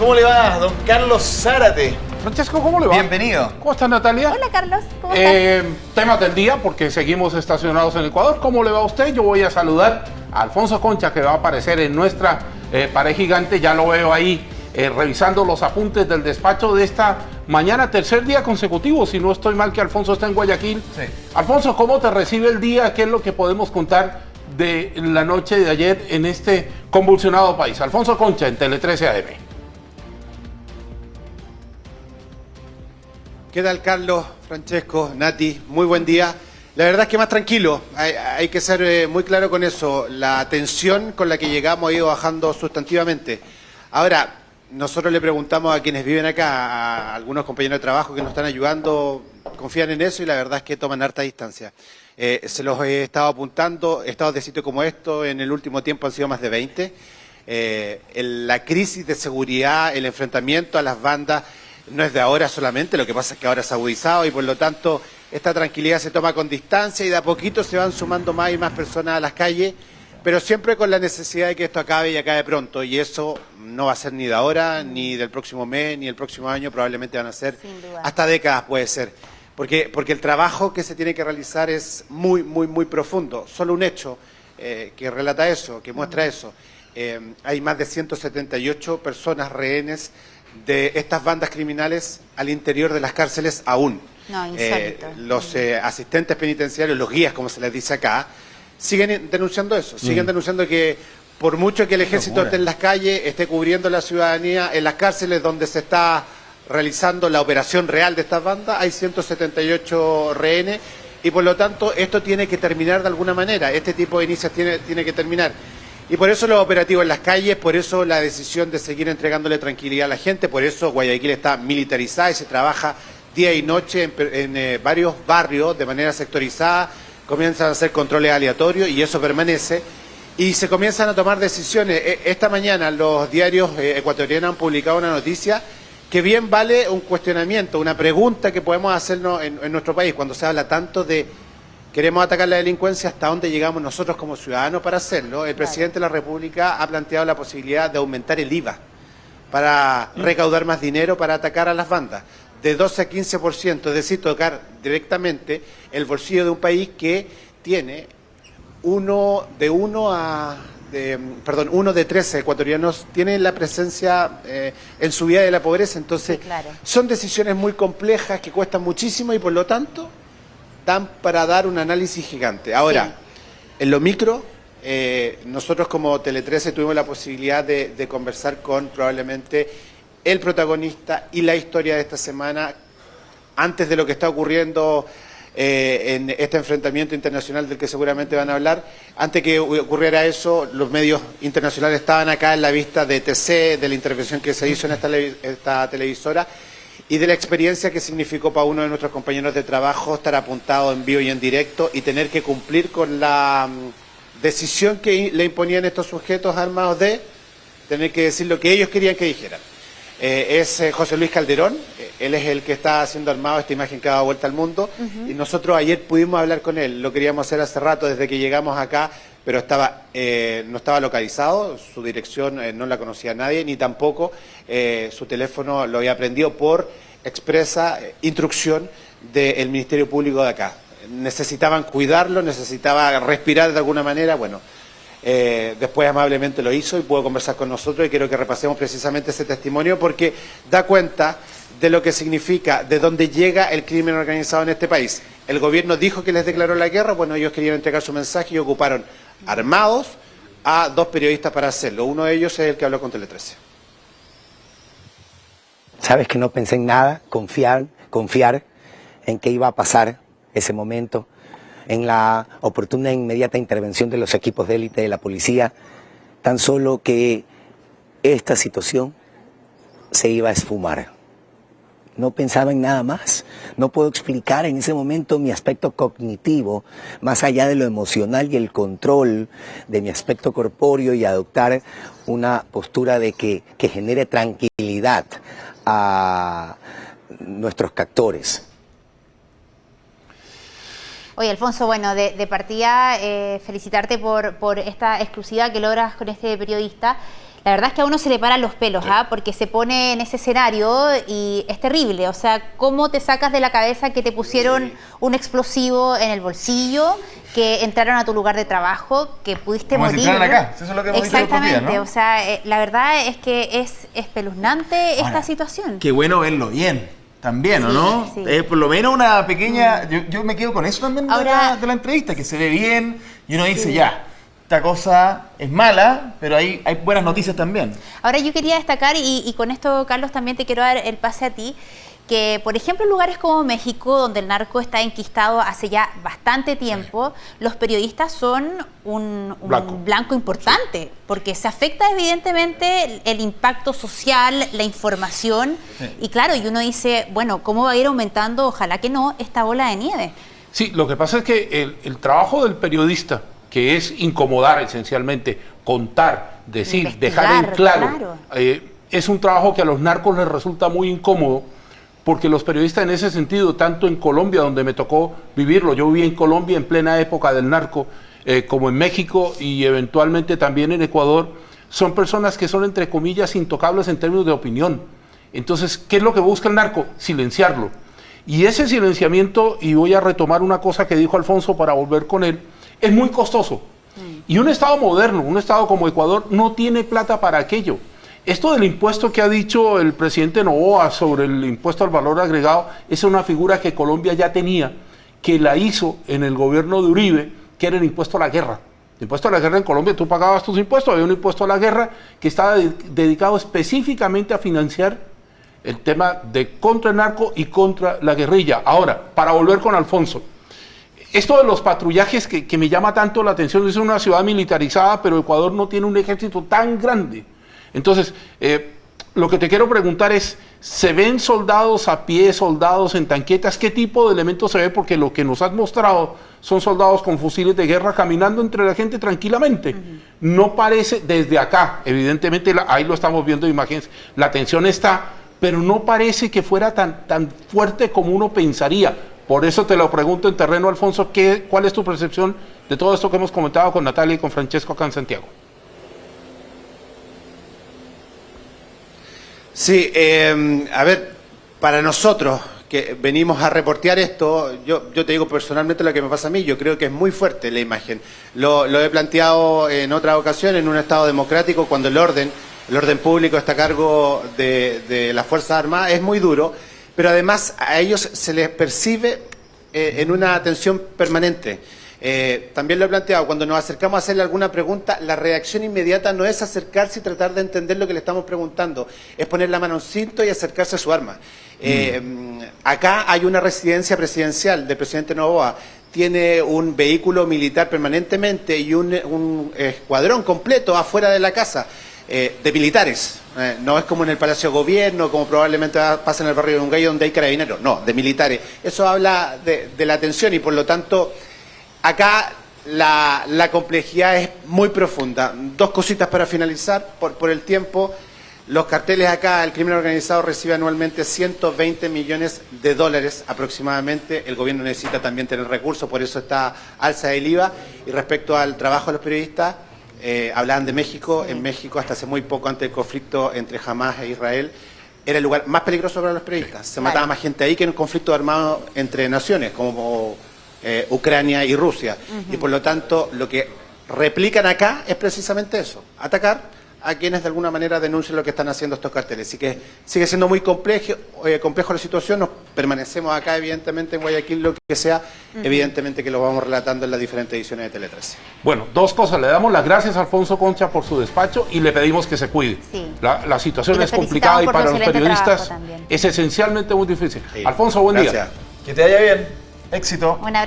¿Cómo le va, don Carlos Zárate? Francesco, ¿cómo le va? Bienvenido. ¿Cómo está, Natalia? Hola, Carlos. ¿Cómo estás? Temas del día, porque seguimos estacionados en Ecuador. ¿Cómo le va a usted? Yo voy a saludar a Alfonso Concha, que va a aparecer en nuestra pared gigante. Ya lo veo ahí revisando los apuntes del despacho de esta mañana, tercer día consecutivo, si no estoy mal, que Alfonso está en Guayaquil. Sí. Alfonso, ¿cómo te recibe el día? ¿Qué es lo que podemos contar de la noche de ayer en este convulsionado país? Alfonso Concha, en Tele 13 AM. ¿Qué tal, Carlos, Francesco, Nati? Muy buen día. La verdad es que más tranquilo, hay que ser muy claro con eso. La tensión con la que llegamos ha ido bajando sustantivamente. Ahora, nosotros le preguntamos a quienes viven acá, a algunos compañeros de trabajo que nos están ayudando, confían en eso y la verdad es que toman harta distancia. Se los he estado apuntando, estados de sitio como esto en el último tiempo han sido más de 20. La crisis de seguridad, el enfrentamiento a las bandas, no es de ahora solamente, lo que pasa es que ahora se ha agudizado y por lo tanto esta tranquilidad se toma con distancia y de a poquito se van sumando más y más personas a las calles, pero siempre con la necesidad de que esto acabe y acabe pronto, y eso no va a ser ni de ahora, ni del próximo mes, ni el próximo año, probablemente van a ser hasta décadas, puede ser, porque el trabajo que se tiene que realizar es muy profundo. Solo un hecho que relata eso, que muestra eso. Hay más de 178 personas rehenes de estas bandas criminales al interior de las cárceles aún. No, insólito. Los asistentes penitenciarios, los guías, como se les dice acá, siguen denunciando eso, siguen denunciando que por mucho que el ejército esté en las calles, esté cubriendo la ciudadanía, en las cárceles donde se está realizando la operación real de estas bandas, hay 178 rehenes y por lo tanto esto tiene que terminar de alguna manera, este tipo de iniciativas tiene que terminar. Y por eso los operativos en las calles, por eso la decisión de seguir entregándole tranquilidad a la gente, por eso Guayaquil está militarizada y se trabaja día y noche en varios barrios de manera sectorizada, comienzan a hacer controles aleatorios y eso permanece, y se comienzan a tomar decisiones. Esta mañana los diarios ecuatorianos han publicado una noticia que bien vale un cuestionamiento, una pregunta que podemos hacernos en nuestro país cuando se habla tanto de queremos atacar la delincuencia, ¿hasta dónde llegamos nosotros como ciudadanos para hacerlo? El presidente de la República ha planteado la posibilidad de aumentar el IVA para recaudar más dinero para atacar a las bandas, de 12 a 15%, es decir, tocar directamente el bolsillo de un país que tiene uno de 13 ecuatorianos tiene la presencia en su vida de la pobreza, entonces sí, claro. Son decisiones muy complejas que cuestan muchísimo y por lo tanto dan para dar un análisis gigante. Ahora, sí. En lo micro, nosotros como Tele 13 tuvimos la posibilidad de conversar con probablemente el protagonista y la historia de esta semana, antes de lo que está ocurriendo en este enfrentamiento internacional del que seguramente van a hablar. Antes que ocurriera eso, los medios internacionales estaban acá en la vista de TC, de la intervención que se hizo en esta televisora, y de la experiencia que significó para uno de nuestros compañeros de trabajo estar apuntado en vivo y en directo y tener que cumplir con la decisión que le imponían estos sujetos armados de tener que decir lo que ellos querían que dijeran. Es José Luis Calderón, él es el que está haciendo armado esta imagen que ha dado vuelta al mundo, y nosotros ayer pudimos hablar con él, lo queríamos hacer hace rato desde que llegamos acá, pero no estaba localizado, su dirección no la conocía nadie, ni tampoco su teléfono lo había prendido por expresa instrucción del Ministerio Público de acá. Necesitaban cuidarlo, necesitaba respirar de alguna manera, bueno, después amablemente lo hizo y pudo conversar con nosotros y quiero que repasemos precisamente ese testimonio porque da cuenta de lo que significa, de dónde llega el crimen organizado en este país. El gobierno dijo que les declaró la guerra, bueno, ellos querían entregar su mensaje y ocuparon armados a 2 periodistas para hacerlo. Uno de ellos es el que habló con Tele 13. Sabes que no pensé en nada, confiar en que iba a pasar ese momento, en la oportuna e inmediata intervención de los equipos de élite de la policía, tan solo que esta situación se iba a esfumar. No pensaba en nada más. No puedo explicar en ese momento mi aspecto cognitivo, más allá de lo emocional y el control de mi aspecto corpóreo y adoptar una postura de que genere tranquilidad a nuestros captores. Oye, Alfonso, bueno, de partida felicitarte por esta exclusiva que logras con este periodista. La verdad es que a uno se le paran los pelos, Sí. porque se pone en ese escenario y es terrible. O sea, ¿cómo te sacas de la cabeza que te pusieron un explosivo en el bolsillo, que entraron a tu lugar de trabajo, que pudiste Como si morir? entraran acá, eso es lo que hemos dicho el otro día, Exactamente, ¿no? o sea, la verdad es que es espeluznante esta Ahora, situación. Qué bueno verlo bien, también, ¿o Sí, no? sí. Por lo menos una pequeña... Yo me quedo con eso también Ahora- de la entrevista, que se ve bien y uno dice, ya, esta cosa es mala, pero hay buenas noticias también. Ahora yo quería destacar, y con esto, Carlos, también te quiero dar el pase a ti, que por ejemplo en lugares como México, donde el narco está enquistado hace ya bastante tiempo, los periodistas son un blanco importante, porque se afecta evidentemente el impacto social, la información, y claro, y uno dice, bueno, ¿cómo va a ir aumentando, ojalá que no, esta bola de nieve? Sí, lo que pasa es que el trabajo del periodista, que es incomodar esencialmente, contar, decir, Investigar, dejar en claro, claro. es un trabajo que a los narcos les resulta muy incómodo, porque los periodistas en ese sentido, tanto en Colombia, donde me tocó vivirlo, yo viví en Colombia en plena época del narco, como en México y eventualmente también en Ecuador, son personas que son, entre comillas, intocables en términos de opinión. Entonces, ¿qué es lo que busca el narco? Silenciarlo. Y ese silenciamiento, y voy a retomar una cosa que dijo Alfonso para volver con él, es muy costoso. Y un Estado moderno, un Estado como Ecuador, no tiene plata para aquello. Esto del impuesto que ha dicho el presidente Noboa sobre el impuesto al valor agregado, es una figura que Colombia ya tenía, que la hizo en el gobierno de Uribe, que era el impuesto a la guerra. El impuesto a la guerra en Colombia, tú pagabas tus impuestos, había un impuesto a la guerra que estaba dedicado específicamente a financiar el tema de contra el narco y contra la guerrilla. Ahora, para volver con Alfonso, esto de los patrullajes que me llama tanto la atención, es una ciudad militarizada, pero Ecuador no tiene un ejército tan grande. Entonces, lo que te quiero preguntar es, ¿se ven soldados a pie, soldados en tanquetas? ¿Qué tipo de elementos se ve? Porque lo que nos has mostrado son soldados con fusiles de guerra caminando entre la gente tranquilamente. No parece, desde acá, evidentemente, ahí lo estamos viendo, imágenes, la tensión está, pero no parece que fuera tan fuerte como uno pensaría. Por eso te lo pregunto en terreno, Alfonso, ¿cuál es tu percepción de todo esto que hemos comentado con Natalia y con Francesco acá en Santiago? Sí, a ver, para nosotros que venimos a reportear esto, yo te digo personalmente lo que me pasa a mí, yo creo que es muy fuerte la imagen. Lo he planteado en otra ocasión, en un Estado democrático, cuando el orden público está a cargo de las Fuerzas Armadas, es muy duro, pero además a ellos se les percibe en una tensión permanente. También lo he planteado, cuando nos acercamos a hacerle alguna pregunta, la reacción inmediata no es acercarse y tratar de entender lo que le estamos preguntando, es poner la mano en cinto y acercarse a su arma. Acá hay una residencia presidencial del presidente Noboa, tiene un vehículo militar permanentemente y un escuadrón completo afuera de la casa, de militares. No es como en el Palacio de Gobierno, como probablemente pasa en el barrio de Yungay, donde hay carabineros, no, de militares. Eso habla de la tensión y por lo tanto acá la complejidad es muy profunda. Dos cositas para finalizar, por el tiempo. Los carteles acá, el crimen organizado recibe anualmente 120 millones de dólares aproximadamente. El gobierno necesita también tener recursos, por eso está alza del IVA. Y respecto al trabajo de los periodistas, hablaban de México. En México, hasta hace muy poco, antes del conflicto entre Hamas e Israel, era el lugar más peligroso para los periodistas. Se mataba más gente ahí que en un conflicto armado entre naciones, como Ucrania y Rusia. Y por lo tanto, lo que replican acá es precisamente eso, atacar a quienes de alguna manera denuncian lo que están haciendo estos carteles. Así que sigue siendo muy complejo la situación. Nos permanecemos acá, evidentemente, en Guayaquil, lo que sea, evidentemente que lo vamos relatando en las diferentes ediciones de Tele 13. Bueno, dos cosas. Le damos las gracias a Alfonso Concha por su despacho y le pedimos que se cuide. Sí. La situación Y lo es complicada y felicitamos por para su los excelente periodistas trabajo también. es esencialmente muy difícil. Sí. Alfonso, buen Gracias. día. Que te vaya bien. Éxito. Una